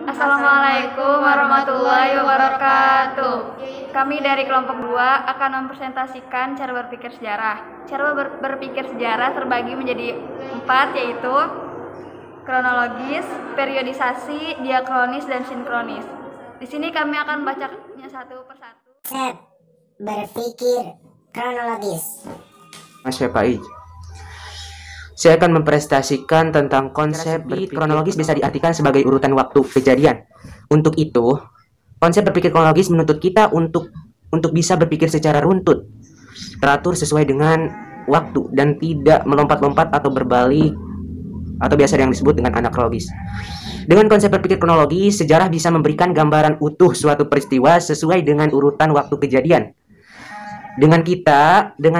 Assalamualaikum warahmatullahi wabarakatuh. Kami dari kelompok 2 akan mempresentasikan cara berpikir sejarah. Cara berpikir sejarah terbagi menjadi 4, yaitu kronologis, periodisasi, diakronis, dan sinkronis. Di sini kami akan membacanya satu persatu. Konsep berpikir kronologis. Mas Faiz. Saya akan mempresentasikan tentang konsep berpikir kronologis bisa diartikan sebagai urutan waktu kejadian. Untuk itu, konsep berpikir kronologis menuntut kita untuk bisa berpikir secara runtut, teratur sesuai dengan waktu dan tidak melompat-lompat atau berbalik atau biasa yang disebut dengan anakronologis. Dengan konsep berpikir kronologis, sejarah bisa memberikan gambaran utuh suatu peristiwa sesuai dengan urutan waktu kejadian. Dengan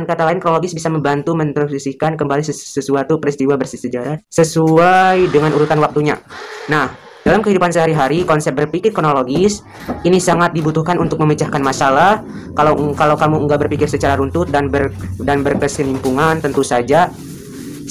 kata lain, kronologis bisa membantu mentransisikan kembali sesuatu peristiwa bersejarah sesuai dengan urutan waktunya. Nah, dalam kehidupan sehari-hari, konsep berpikir kronologis ini sangat dibutuhkan untuk memecahkan masalah. Kalau kamu enggak berpikir secara runtut dan berkesinambungan, tentu saja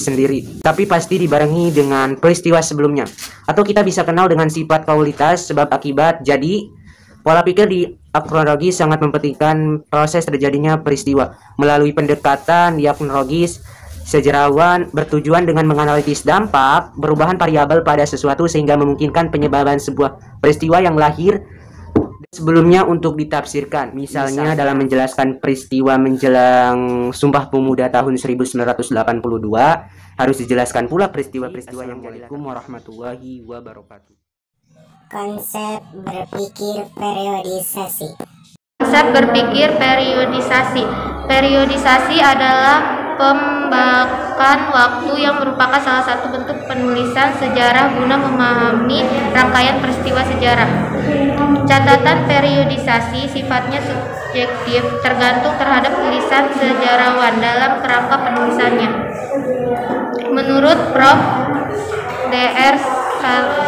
sendiri, tapi pasti dibarengi dengan peristiwa sebelumnya. Atau kita bisa kenal dengan sifat kaulitas sebab akibat. Jadi, pola pikir di kronologi sangat mempentingkan proses terjadinya peristiwa. Melalui pendekatan diakronologis, sejarawan bertujuan dengan menganalisis dampak perubahan variabel pada sesuatu sehingga memungkinkan penyebaran sebuah peristiwa yang lahir sebelumnya untuk ditafsirkan. Misalnya dalam menjelaskan peristiwa menjelang Sumpah Pemuda tahun 1982, harus dijelaskan pula peristiwa-peristiwa yang Assalamualaikum warahmatullahi wabarakatuh. Konsep berpikir periodisasi. Konsep berpikir periodisasi. Periodisasi adalah pembakan waktu yang merupakan salah satu bentuk penulisan sejarah guna memahami rangkaian peristiwa sejarah. Catatan periodisasi sifatnya subjektif, tergantung terhadap tulisan sejarawan dalam kerangka penulisannya. Menurut Prof. Dr.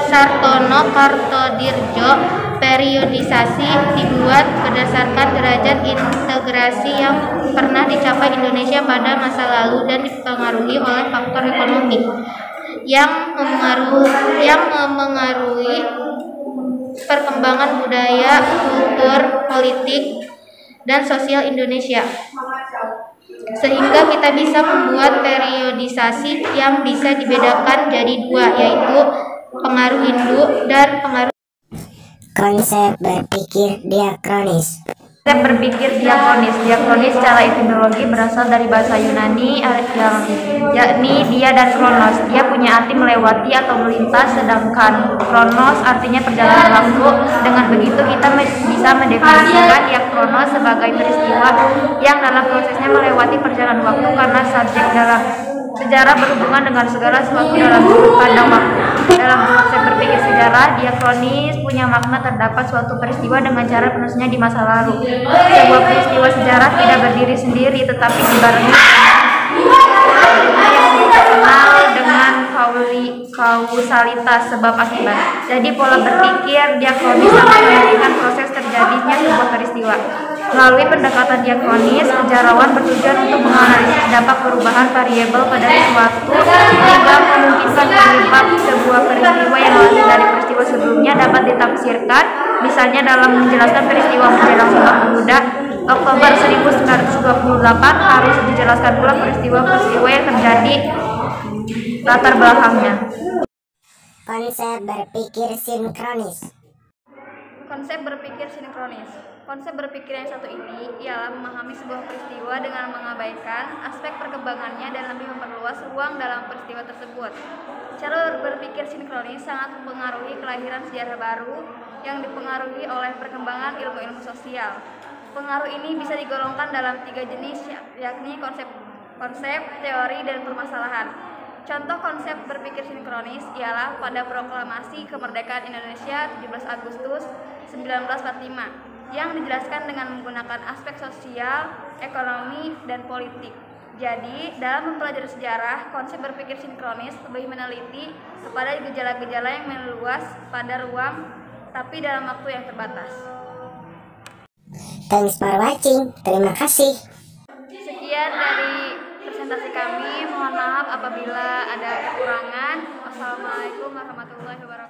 Sartono Kartodirjo, periodisasi dibuat berdasarkan derajat integrasi yang pernah dicapai Indonesia pada masa lalu dan dipengaruhi oleh faktor ekonomi yang memengaruhi perkembangan budaya, kultur, politik, dan sosial Indonesia. Sehingga kita bisa membuat periodisasi yang bisa dibedakan jadi 2, yaitu pengaruh Hindu dan pengaruh. Konsep berpikir diakronis. Konsep berpikir diakronis. Diakronis secara etimologi berasal dari bahasa Yunani yakni dia dan kronos. Dia punya arti melewati atau melintas, sedangkan kronos artinya perjalanan waktu. Dengan begitu kita bisa mendefinisikan diakronos sebagai peristiwa yang dalam prosesnya melewati perjalanan waktu karena subjek dalam sejarah berhubungan dengan segala sesuatu dalam sudut pandang waktu. Dalam konsep berpikir sejarah, diakronis punya makna terdapat suatu peristiwa dengan cara penulisnya di masa lalu. Sebuah peristiwa sejarah tidak berdiri sendiri, tetapi dibarengi yang dikenal dengan kausalitas sebab akibat. Jadi pola berpikir diakronis akan menunjukkan proses terjadinya sebuah peristiwa. Melalui pendekatan diakronis, sejarawan bertujuan untuk menganalisis dampak perubahan variabel pada sesuatu sehingga memungkinkan penyebab sebuah peristiwa yang lahir dari peristiwa sebelumnya dapat ditafsirkan. Misalnya dalam menjelaskan peristiwa menjelang Sumpah Pemuda Oktober 1928, harus dijelaskan pula peristiwa-peristiwa yang terjadi latar belakangnya. Konsep berpikir sinkronis. Konsep berpikir sinkronis. Konsep berpikir yang satu ini ialah memahami sebuah peristiwa dengan mengabaikan aspek perkembangannya dan lebih memperluas ruang dalam peristiwa tersebut. Cara berpikir sinkronis sangat mempengaruhi kelahiran sejarah baru yang dipengaruhi oleh perkembangan ilmu-ilmu sosial. Pengaruh ini bisa digolongkan dalam 3 jenis, yakni konsep, teori, dan permasalahan. Contoh konsep berpikir sinkronis ialah pada proklamasi kemerdekaan Indonesia 17 Agustus 1945 yang dijelaskan dengan menggunakan aspek sosial, ekonomi, dan politik. Jadi, dalam mempelajari sejarah, konsep berpikir sinkronis lebih meneliti kepada gejala-gejala yang meluas pada ruang, tapi dalam waktu yang terbatas. Thanks for watching. Terima kasih. Sekian dari presentasi kami. Mohon maaf apabila ada kekurangan. Wassalamualaikum warahmatullahi wabarakatuh.